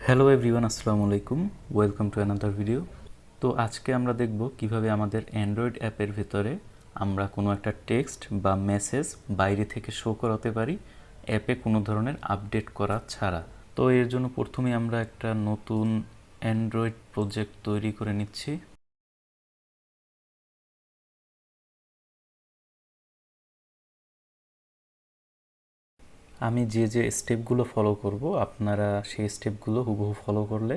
Hello everyone, আসসালামু আলাইকুম। Welcome to another video. তো আজকে আমরা দেখব কিভাবে আমাদের অ্যান্ড্রয়েড অ্যাপের ভেতরে আমরা কোনো একটা টেক্সট বা মেসেজ বাইরে থেকে শো করাতে পারি অ্যাপে কোনো ধরনের আপডেট করা ছাড়া। তো এর জন্য প্রথমেই আমরা একটা নতুন অ্যান্ড্রয়েড প্রজেক্ট তৈরি করে নিচ্ছি। আমি যে যে স্টেপগুলো ফলো করব আপনারা সেই স্টেপগুলো হুবহু ফলো করলে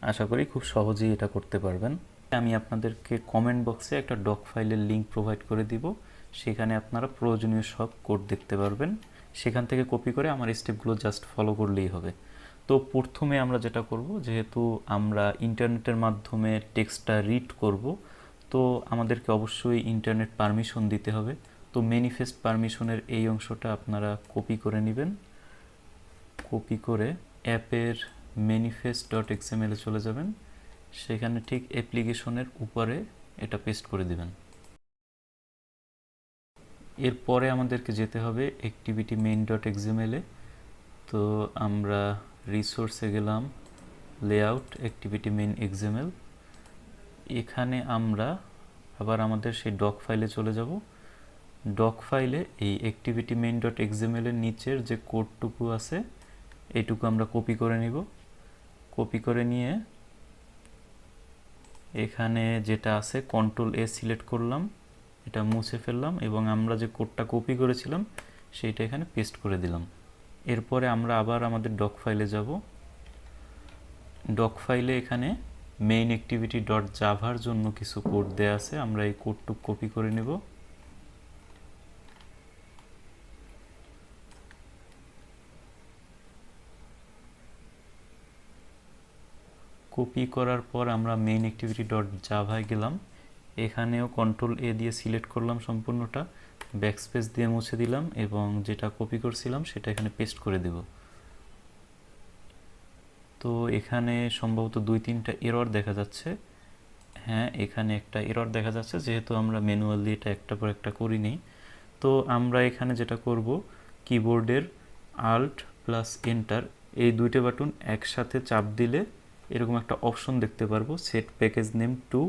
আশা করি খুব সহজেই এটা করতে পারবেন। আমি আপনাদেরকে কমেন্ট বক্সে একটা ডক ফাইলের লিঙ্ক প্রোভাইড করে দিব, সেখানে আপনারা প্রয়োজনীয় সব কোড দেখতে পারবেন। সেখান থেকে কপি করে আমার স্টেপগুলো জাস্ট ফলো করলেই হবে। তো প্রথমে আমরা যেটা করব, যেহেতু আমরা ইন্টারনেটের মাধ্যমে টেক্সটটা রিড করব, তো আমাদেরকে অবশ্যই ইন্টারনেট পারমিশন দিতে হবে। তো ম্যানিফেস্ট পারমিশনের এই অংশটা আপনারা কপি করে নেবেন। কপি করে অ্যাপের manifest.xml-এ চলে যাবেন, সেখানে ঠিক অ্যাপ্লিকেশনের উপরে এটা পেস্ট করে দিবেন। এরপরে আমাদেরকে যেতে হবে activity main.xml-এ। তো আমরা রিসোর্সে গেলাম, লেআউট, activity main xml। এখানে আমরা আবার আমাদের সেই ডক ফাইলে চলে যাব। ডক ফাইলে এই activity main.xml-এর নিচের যে কোডটুকু আছে এইটুকু আমরা কপি করে নিব। কপি করে নিয়ে এখানে যেটা আছে Ctrl+A সিলেক্ট করলাম, এটা মুছে ফেললাম এবং আমরা যে কোডটা কপি করেছিলাম সেইটা এখানে পেস্ট করে দিলাম। এরপরে আমরা আবার আমাদের ডক ফাইলে যাব। ডক ফাইলে এখানে মেইন অ্যাক্টিভিটি ডট জাভার জন্য কিছু কোড দেয়া আছে, আমরা এই কোডটুকু কপি করে নেব। কপি করার পর আমরা মেইন অ্যাক্টিভিটি ডট জাভায় গেলাম, এখানেও Ctrl+A দিয়ে সিলেক্ট করলাম সম্পূর্ণটা, ব্যাকস্পেস দিয়ে মুছে দিলাম এবং যেটা কপি করছিলাম সেটা এখানে পেস্ট করে দেব। তো এখানে সম্ভবত 2-3টা এরর দেখা যাচ্ছে। হ্যাঁ, এখানে একটা এরর দেখা যাচ্ছে, যেহেতু আমরা ম্যানুয়ালি এটা একটা পর একটা করিনি। তো আমরা এখানে যেটা করব, কিবোর্ডের Alt+Enter এই দুইটা বাটন একসাথে চাপ দিলে এরকম একটা অপশন দেখতে পারবো, set package name to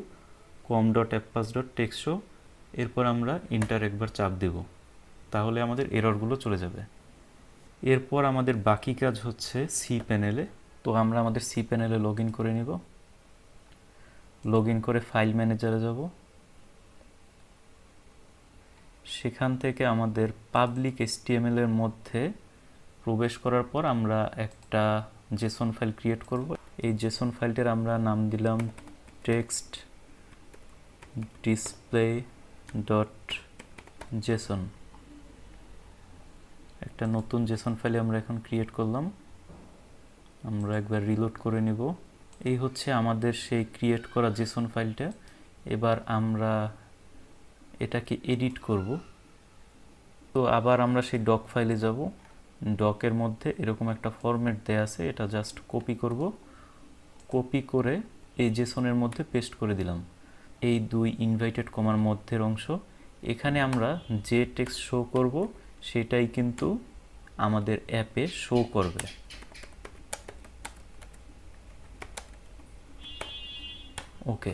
com.apppass.text show। এরপর আমরা এন্টার একবার চাপ দেব, তাহলে আমাদের এররগুলো চলে যাবে। এরপর আমাদের বাকি কাজ হচ্ছে সি প্যানেলে। তো আমরা আমাদের সি প্যানেলে লগ ইন করে নিব। লগ ইন করে ফাইল ম্যানেজারে যাব। সেখান থেকে আমাদের পাবলিক HTML এর মধ্যে প্রবেশ করার পর আমরা একটা জেসন ফাইল ক্রিয়েট করব। এই জেসন ফাইলটার আমরা নাম দিলাম টেক্সট display.json। একটা নতুন জেসন ফাইল আমরা এখন ক্রিয়েট করলাম। আমরা একবার রিলোড করে নিব। এই হচ্ছে আমাদের সেই ক্রিয়েট করা জেসন ফাইলটা। এবার আমরা এটাকে এডিট করব। তো আবার আমরা সেই ডক ফাইলে যাব। ডকের মধ্যে এরকম একটা ফরম্যাট দেয়া আছে, এটা জাস্ট কপি করব। কপি করে এই জেসনের মধ্যে পেস্ট করে দিলাম। এই দুই ইনভাইটেড কমার মধ্যের অংশ, এখানে আমরা যে টেক্সট শো করব সেটাই কিন্তু আমাদের অ্যাপে শো করবে। ওকে,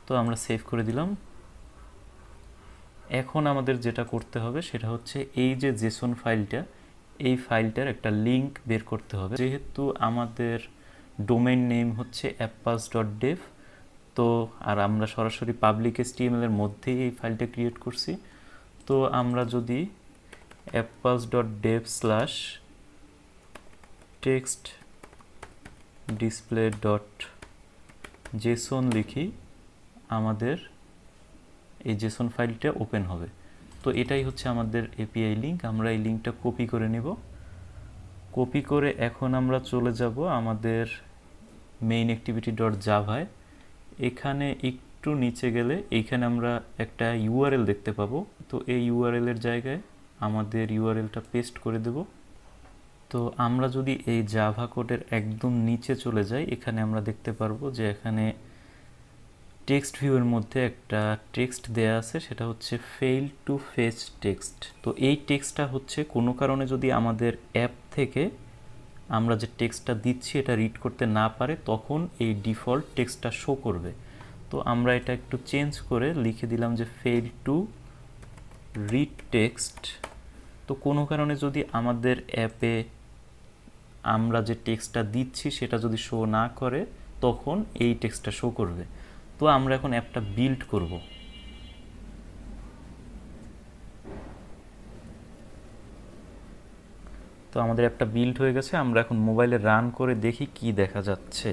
তো আমরা সেভ করে দিলাম। এখন আমাদের যেটা করতে হবে সেটা হচ্ছে এই যে জেসন ফাইলটা, এই ফাইলটার একটা লিঙ্ক বের করতে হবে। যেহেতু আমাদের ডোমেইন নেম হচ্ছে apppass.dev, তো আর আমরা সরাসরি পাবলিক HTML এর মধ্যেই এই ফাইলটা ক্রিয়েট করছি। তো আমরা যদি apppass.dev/textDisplay.json লিখি, আমাদের এই জেসন ফাইলটা ওপেন হবে। তো এটাই হচ্ছে আমাদের এপিআই লিঙ্ক। আমরা এই লিঙ্কটা কপি করে নেব। কপি করে এখন আমরা চলে যাব আমাদের মেইন অ্যাক্টিভিটি ডট জাভায়। এখানে একটু নিচে গেলে এইখানে আমরা একটা ইউআরএল দেখতে পাবো। তো এই ইউআরএল এর জায়গায় আমাদের ইউআরএলটা পেস্ট করে দেব। তো আমরা যদি এই জাভা কোডের একদম নিচে চলে যাই, এখানে আমরা দেখতে পারবো যে এখানে টেক্সট ভিউয়ের মধ্যে একটা টেক্সট দেয়া আছে, সেটা হচ্ছে ফেইল টু ফেচ টেক্সট। তো এই টেক্সটটা হচ্ছে কোনো কারণে যদি আমাদের অ্যাপ থেকে আমরা যে টেক্সটটা দিচ্ছি এটা রিড করতে না পারে, তখন এই ডিফল্ট টেক্সটটা শো করবে। তো আমরা এটা একটু চেঞ্জ করে লিখে দিলাম যে ফেল টু রিড টেক্সট। তো কোনো কারণে যদি আমাদের অ্যাপে আমরা যে টেক্সটটা দিচ্ছি সেটা যদি শো না করে, তখন এই টেক্সটটা শো করবে। তো আমরা এখন অ্যাপটা বিল্ড করব। তো আমাদের অ্যাপটা বিল্ড হয়ে গেছে। আমরা এখন মোবাইলে রান করে দেখি কি দেখা যাচ্ছে।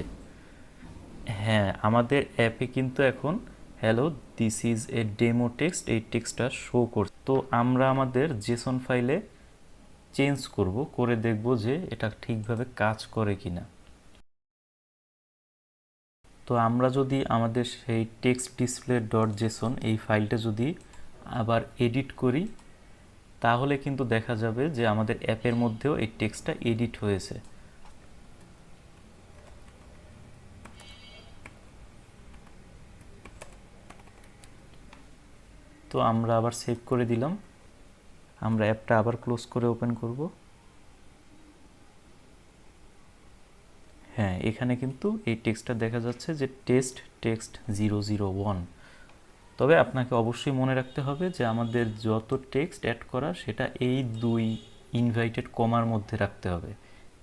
হ্যাঁ, আমাদের অ্যাপে কিন্তু এখন hello this is a demo text, এই টেক্সটটা শো করছে। তো আমরা আমাদের জেসন ফাইলে চেঞ্জ করব, করে দেখব যে এটা ঠিকভাবে কাজ করে কিনা। তো আমরা যদি আমাদের সেই টেক্সট ডিসপ্লে ডট জেসন এই ফাইলটা যদি আবার এডিট করি, তাহলে কিন্তু দেখা যাবে যে আমাদের অ্যাপের মধ্যেও এই টেক্সটটা এডিট হয়েছে। তো আমরা আবার সেভ করে দিলাম। আমরা অ্যাপটা আবার ক্লোজ করে ওপেন করব। হ্যাঁ, এখানে কিন্তু এই টেক্সটটা দেখা যাচ্ছে যে টেক্সট 001। তবে আপনাকে অবশ্যই মনে রাখতে হবে যে আমাদের যত টেক্সট অ্যাড করা সেটা এই 2 ইনভাইটেড কমার মধ্যে রাখতে হবে।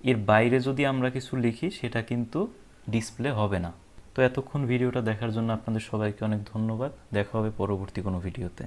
এর বাইরে যদি আমরা কিছু লিখি সেটা কিন্তু ডিসপ্লে হবে না। তো এতক্ষণ ভিডিওটা দেখার জন্য আপনাদের সবাইকে অনেক ধন্যবাদ। দেখা হবে পরবর্তী কোনো ভিডিওতে।